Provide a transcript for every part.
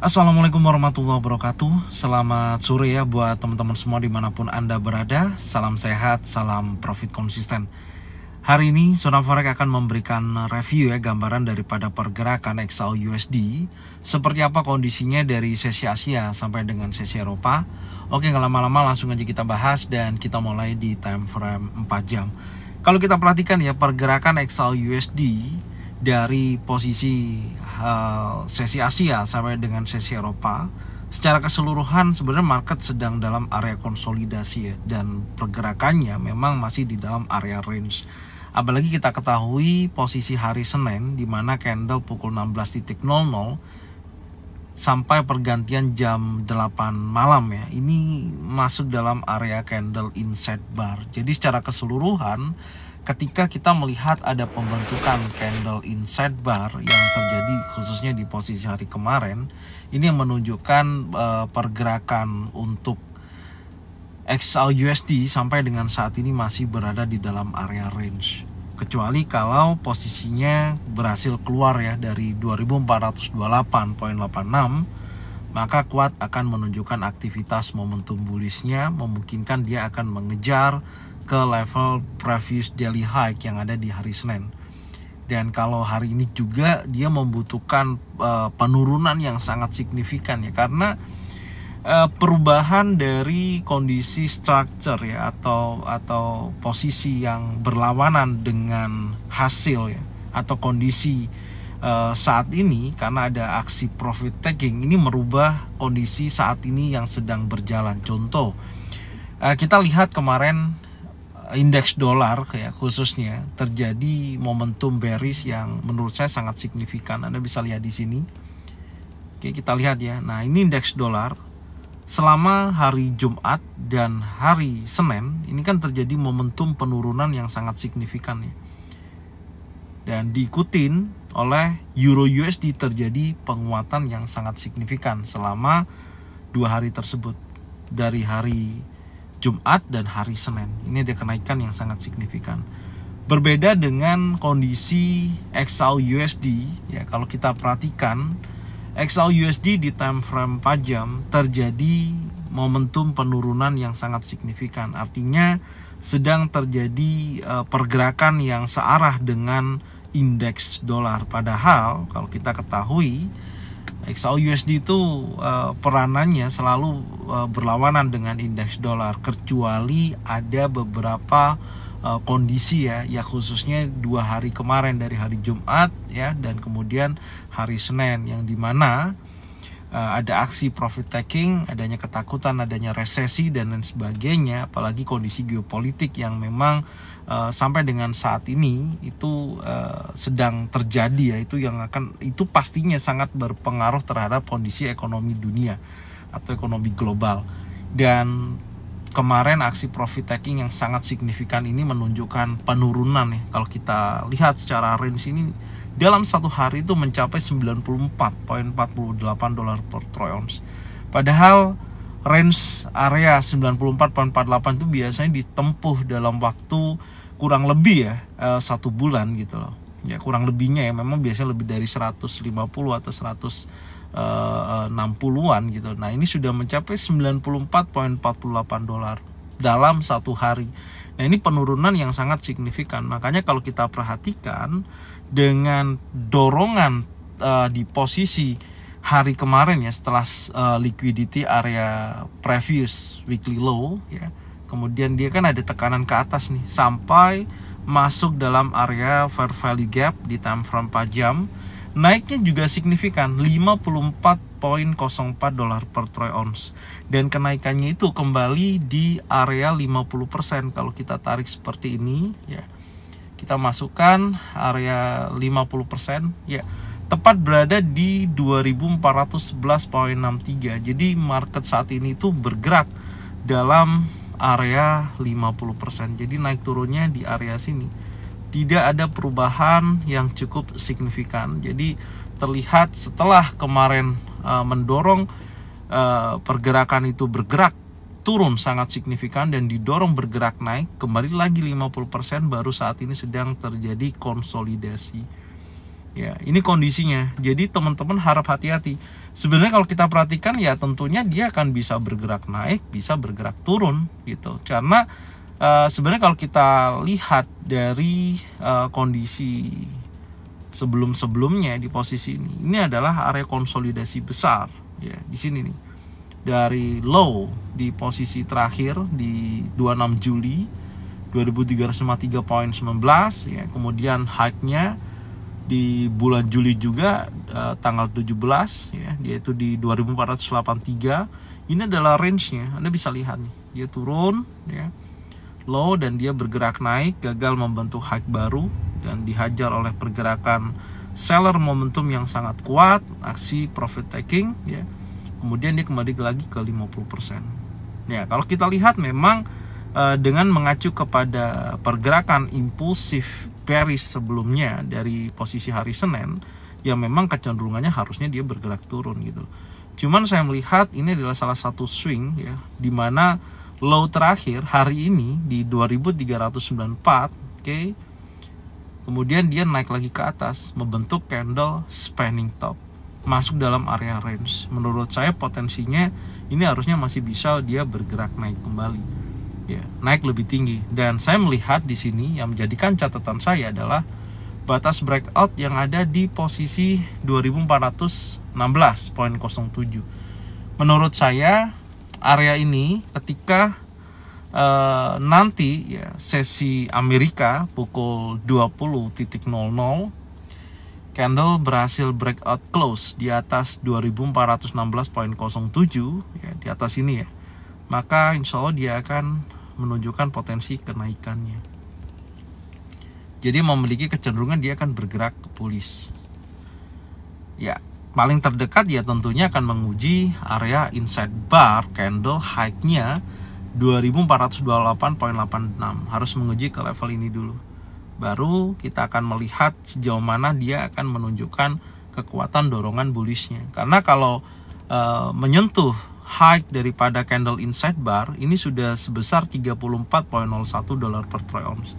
Assalamualaikum warahmatullahi wabarakatuh. Selamat sore ya buat teman-teman semua dimanapun Anda berada. Salam sehat, salam profit konsisten. Hari ini Zona Forex akan memberikan review ya, gambaran daripada pergerakan XAU/USD. Seperti apa kondisinya dari sesi Asia sampai dengan sesi Eropa. Oke, nggak lama-lama langsung aja kita bahas dan kita mulai di time frame 4 jam. Kalau kita perhatikan ya, pergerakan XAU/USD dari posisi sesi Asia sampai dengan sesi Eropa, secara keseluruhan sebenarnya market sedang dalam area konsolidasi ya, dan pergerakannya memang masih di dalam area range. Apalagi kita ketahui posisi hari Senin di mana candle pukul 16.00 sampai pergantian jam 8 malam ya, ini masuk dalam area candle inside bar. Jadi secara keseluruhan ketika kita melihat ada pembentukan candle inside bar yang terjadi khususnya di posisi hari kemarin, ini yang menunjukkan pergerakan untuk XAU/USD sampai dengan saat ini masih berada di dalam area range. Kecuali kalau posisinya berhasil keluar ya dari 2428.86, maka kuat akan menunjukkan aktivitas momentum bullishnya, memungkinkan dia akan mengejar ke level previous daily high yang ada di hari Senin. Dan kalau hari ini juga dia membutuhkan penurunan yang sangat signifikan ya, karena perubahan dari kondisi structure ya atau posisi yang berlawanan dengan hasil ya, atau kondisi saat ini karena ada aksi profit taking, ini merubah kondisi saat ini yang sedang berjalan. Contoh, kita lihat kemarin indeks dolar ya khususnya terjadi momentum bearish yang menurut saya sangat signifikan. Anda bisa lihat di sini. Oke, kita lihat ya. Nah, ini indeks dolar selama hari Jumat dan hari Senin ini kan terjadi momentum penurunan yang sangat signifikan ya. Dan diikutin oleh Euro USD terjadi penguatan yang sangat signifikan selama 2 hari tersebut, dari hari Jumat dan hari Senin. Ini ada kenaikan yang sangat signifikan. Berbeda dengan kondisi XAU/USD ya, kalau kita perhatikan XAU/USD di time frame 4 jam terjadi momentum penurunan yang sangat signifikan. Artinya sedang terjadi pergerakan yang searah dengan indeks dolar. Padahal kalau kita ketahui XAU/USD itu peranannya selalu berlawanan dengan indeks dolar, kecuali ada beberapa kondisi ya khususnya 2 hari kemarin dari hari Jumat ya dan kemudian hari Senin, yang dimana ada aksi profit taking, adanya ketakutan, adanya resesi dan lain sebagainya, apalagi kondisi geopolitik yang memang sampai dengan saat ini itu sedang terjadi ya, itu pastinya sangat berpengaruh terhadap kondisi ekonomi dunia atau ekonomi global. Dan kemarin aksi profit taking yang sangat signifikan ini menunjukkan penurunan ya. Kalau kita lihat secara range ini dalam satu hari itu mencapai 94.48 dolar per troy ounce. Padahal range area 94.48 itu biasanya ditempuh dalam waktu kurang lebih ya 1 bulan gitu loh ya, kurang lebihnya ya, memang biasanya lebih dari 150 atau 160-an gitu. Nah, ini sudah mencapai 94.48 dolar dalam satu hari. Nah, ini penurunan yang sangat signifikan. Makanya kalau kita perhatikan dengan dorongan di posisi hari kemarin ya, setelah liquidity area previous weekly low ya, kemudian dia kan ada tekanan ke atas nih sampai masuk dalam area fair value gap di time frame 4 jam. Naiknya juga signifikan 54.04 dolar per troy ounce, dan kenaikannya itu kembali di area 50%. Kalau kita tarik seperti ini ya, kita masukkan area 50% ya, tepat berada di 2411.63. Jadi market saat ini itu bergerak dalam area 50%. Jadi naik turunnya di area sini tidak ada perubahan yang cukup signifikan. Jadi terlihat setelah kemarin mendorong pergerakan itu bergerak turun sangat signifikan dan didorong bergerak naik kembali lagi 50%, baru saat ini sedang terjadi konsolidasi Ya, ini kondisinya. Jadi teman-teman harap hati-hati. Sebenarnya kalau kita perhatikan ya tentunya dia akan bisa bergerak naik, bisa bergerak turun gitu. Karena sebenarnya kalau kita lihat dari kondisi sebelum-sebelumnya di posisi ini adalah area konsolidasi besar ya di sini nih. Dari low di posisi terakhir di 26 Juli 2353.19 ya, kemudian high-nya di bulan Juli juga tanggal 17 ya, yaitu di 2483. Ini adalah range-nya. Anda bisa lihat nih, dia turun ya, low, dan dia bergerak naik, gagal membentuk high baru dan dihajar oleh pergerakan seller momentum yang sangat kuat, aksi profit taking ya. Kemudian dia kembali lagi ke 50%. Ya, kalau kita lihat memang dengan mengacu kepada pergerakan impulsif bearish sebelumnya dari posisi hari Senin, yang memang kecenderungannya harusnya dia bergerak turun gitu. Cuman saya melihat ini adalah salah satu swing ya, dimana low terakhir hari ini di 2394, oke. Kemudian dia naik lagi ke atas, membentuk candle spanning top, masuk dalam area range. Menurut saya potensinya ini harusnya masih bisa dia bergerak naik kembali. Ya, naik lebih tinggi, dan saya melihat di sini yang menjadikan catatan saya adalah batas breakout yang ada di posisi 2416.07. Menurut saya area ini ketika nanti ya sesi Amerika pukul 20.00 candle berhasil breakout close di atas 2416.07 ya, di atas ini ya, maka insya Allah dia akan menunjukkan potensi kenaikannya. Jadi memiliki kecenderungan dia akan bergerak bullish. Ya, paling terdekat ya tentunya akan menguji area inside bar candle high-nya 2428.86. Harus menguji ke level ini dulu. Baru kita akan melihat sejauh mana dia akan menunjukkan kekuatan dorongan bullishnya. Karena kalau menyentuh high daripada candle inside bar ini sudah sebesar 34.01 dolar per troy ounce,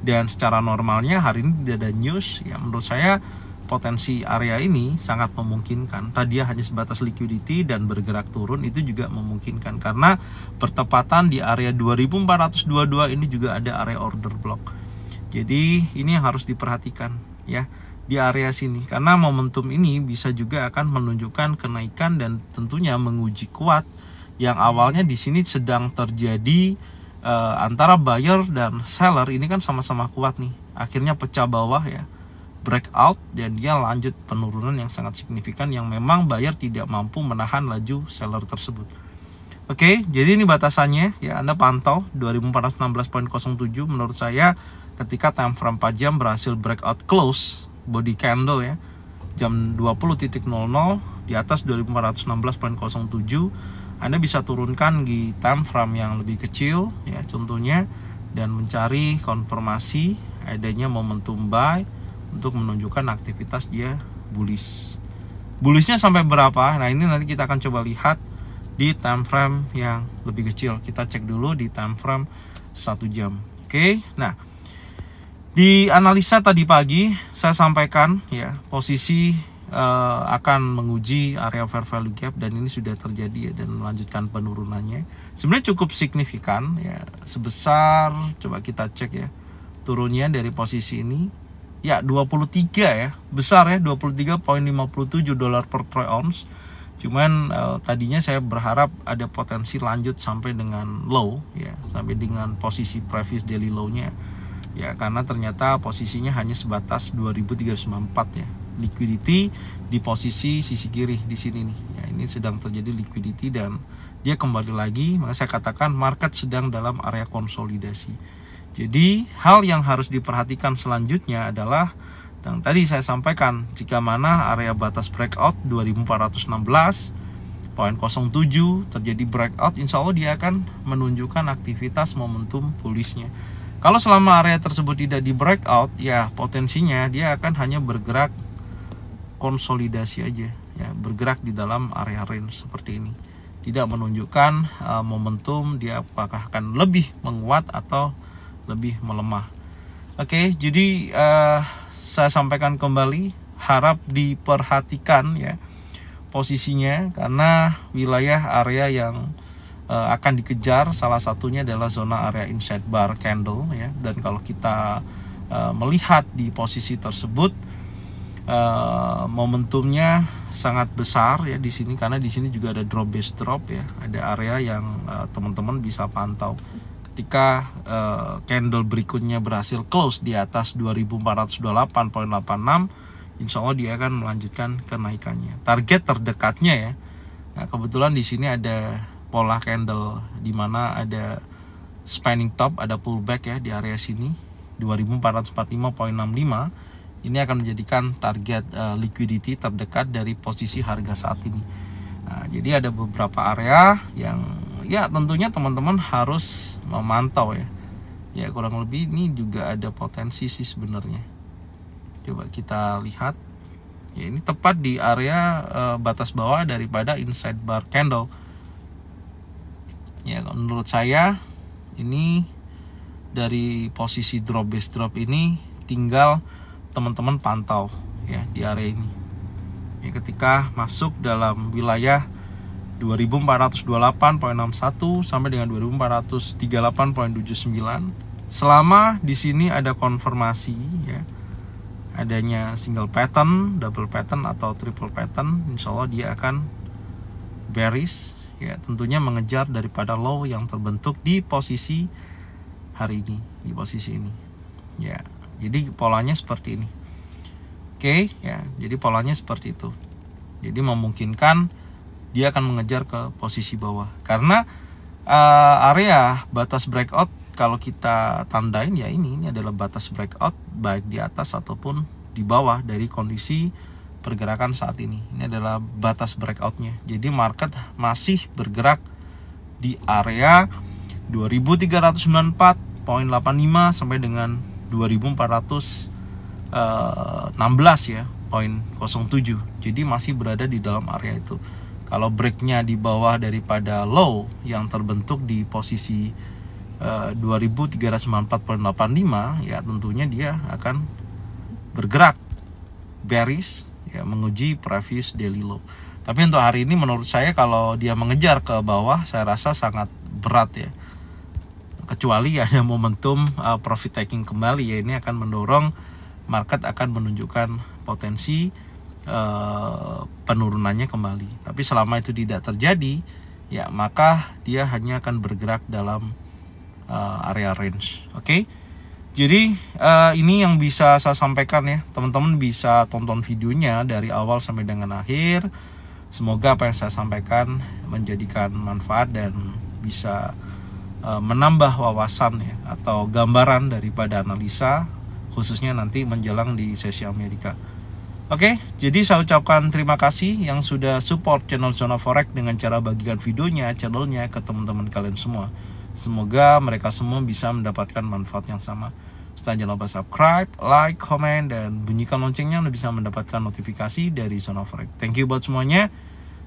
dan secara normalnya hari ini tidak ada news ya, menurut saya potensi area ini sangat memungkinkan. Tadi hanya sebatas liquidity dan bergerak turun itu juga memungkinkan karena bertepatan di area 2422 ini juga ada area order block. Jadi ini yang harus diperhatikan ya di area sini, karena momentum ini bisa juga akan menunjukkan kenaikan dan tentunya menguji kuat yang awalnya di sini sedang terjadi antara buyer dan seller. Ini kan sama-sama kuat nih, akhirnya pecah bawah ya, breakout, dan dia lanjut penurunan yang sangat signifikan yang memang buyer tidak mampu menahan laju seller tersebut. Oke, jadi ini batasannya ya, Anda pantau 2416.07. Menurut saya ketika time frame 4 jam berhasil breakout close body candle ya, jam 20.00 di atas 2416.07, Anda bisa turunkan di time frame yang lebih kecil ya contohnya, dan mencari konfirmasi adanya momentum buy untuk menunjukkan aktivitas dia bullish. Bullishnya sampai berapa? Nah, ini nanti kita akan coba lihat di time frame yang lebih kecil. Kita cek dulu di time frame 1 jam. Oke, nah di analisa tadi pagi saya sampaikan ya, posisi akan menguji area fair value gap, dan ini sudah terjadi ya, dan melanjutkan penurunannya. Sebenarnya cukup signifikan ya, sebesar, coba kita cek ya, turunnya dari posisi ini ya 23 ya, besar ya, 23.57 dolar per troy ounce. Cuman tadinya saya berharap ada potensi lanjut sampai dengan low ya, sampai dengan posisi previous daily low-nya. Ya, karena ternyata posisinya hanya sebatas 2394 ya. Liquidity di posisi sisi kiri di sini nih. Ya, ini sedang terjadi liquidity dan dia kembali lagi, maka saya katakan market sedang dalam area konsolidasi. Jadi, hal yang harus diperhatikan selanjutnya adalah yang tadi saya sampaikan, jika mana area batas breakout 2416.07 terjadi breakout, insya Allah dia akan menunjukkan aktivitas momentum bullishnya. Kalau selama area tersebut tidak di breakout, ya potensinya dia akan hanya bergerak konsolidasi aja, ya bergerak di dalam area range seperti ini, tidak menunjukkan momentum dia apakah akan lebih menguat atau lebih melemah. Oke, jadi saya sampaikan kembali harap diperhatikan ya posisinya, karena wilayah area yang akan dikejar salah satunya adalah zona area inside bar candle ya. Dan kalau kita melihat di posisi tersebut, momentumnya sangat besar ya di sini, karena di sini juga ada drop base drop ya, ada area yang teman-teman bisa pantau. Ketika candle berikutnya berhasil close di atas 2428.86, insya Allah dia akan melanjutkan kenaikannya. Target terdekatnya ya, nah, kebetulan di sini ada pola candle di mana ada spanning top, ada pullback ya di area sini 2445.65. Ini akan menjadikan target liquidity terdekat dari posisi harga saat ini. Nah, jadi ada beberapa area yang ya tentunya teman-teman harus memantau ya. Ya kurang lebih ini juga ada potensi sih sebenarnya. Coba kita lihat. Ya ini tepat di area batas bawah daripada inside bar candle. Ya menurut saya ini dari posisi drop base drop ini tinggal teman-teman pantau ya di area ini ya, ketika masuk dalam wilayah 2428.61 sampai dengan 2438.79, selama di sini ada konfirmasi ya adanya single pattern, double pattern atau triple pattern, insya Allah dia akan bearish ya, tentunya mengejar daripada low yang terbentuk di posisi hari ini, di posisi ini ya. Jadi polanya seperti ini. Oke, ya. Jadi polanya seperti itu. Jadi memungkinkan dia akan mengejar ke posisi bawah. Karena area batas breakout kalau kita tandain ya ini adalah batas breakout baik di atas ataupun di bawah dari kondisi pergerakan saat ini. Ini adalah batas breakoutnya. Jadi market masih bergerak di area 2394.85 sampai dengan 2416 ya, 0.07. Jadi masih berada di dalam area itu. Kalau breaknya di bawah daripada low yang terbentuk di posisi 2394.85 ya, tentunya dia akan bergerak bearish ya, menguji previous daily low. Tapi untuk hari ini menurut saya kalau dia mengejar ke bawah, saya rasa sangat berat ya. Kecuali ada momentum profit taking kembali ya, ini akan mendorong market akan menunjukkan potensi penurunannya kembali. Tapi selama itu tidak terjadi ya, maka dia hanya akan bergerak dalam area range. Oke. Jadi ini yang bisa saya sampaikan ya. Teman-teman bisa tonton videonya dari awal sampai dengan akhir. Semoga apa yang saya sampaikan menjadikan manfaat dan bisa menambah wawasan ya, atau gambaran daripada analisa, khususnya nanti menjelang di sesi Amerika. Oke, jadi saya ucapkan terima kasih yang sudah support channel Zona Forex dengan cara bagikan videonya, channelnya ke teman-teman kalian semua. Semoga mereka semua bisa mendapatkan manfaat yang sama. Jangan lupa subscribe, like, komen, dan bunyikan loncengnya untuk bisa mendapatkan notifikasi dari Zona Forex. Thank you buat semuanya.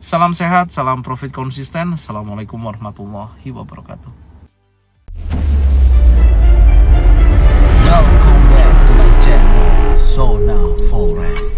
Salam sehat, salam profit konsisten. Assalamualaikum warahmatullahi wabarakatuh. Welcome back to my channel Zona Forex.